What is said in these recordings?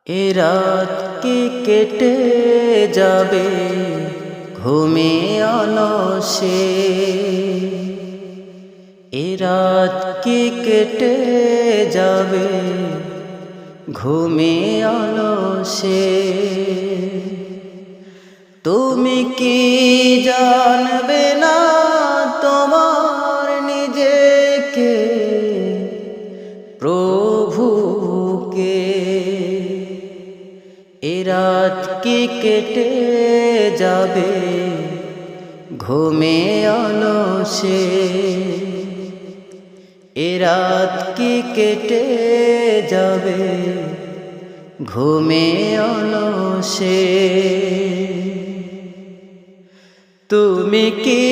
এ রাত কি কেটে যাবে ঘুমে অলসে, এ রাত কি কেটে যাবে ঘুমে অলসে। তুমি কি জানবে না তোমার নিজেকে, প্রভুকে। এ রাত কি কেটে যাবে ঘুমে অলসে, এ রাত কি কেটে যাবে ঘুমে অলসে। তুমি কি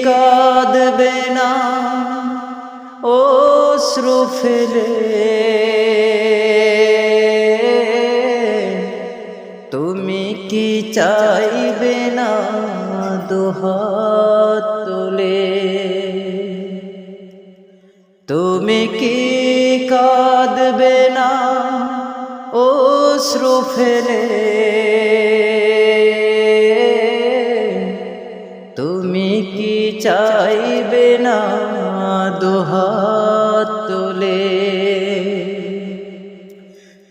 কাঁদবে না অশ্রু ফেলে, তুমি কি চাইবে না দুহাত তুলে, তুমি কি কাঁদবে না অশ্রু ফেলে, তুমি কি চাইবে না দুহাত তুলে।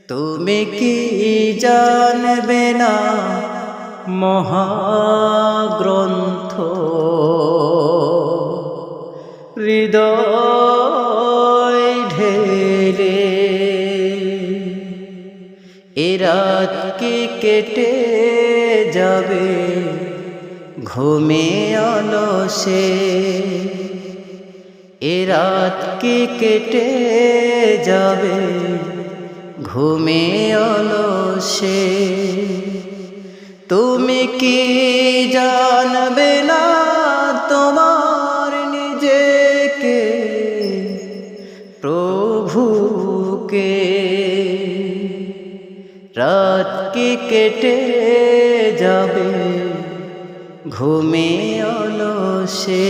তুমি কি জানবে না মহাগ্রন্থ হৃদয় ঢেলে, এ রাত কি কেটে যাবে ঘুমে অলসে, এ রাত কি কেটে যাবে ঘুমে অলসে। তুমি কি জানবে না তোমার নিজেকে, প্রভুকে। রাত কি কেটে যাবে ঘুমে অলসে।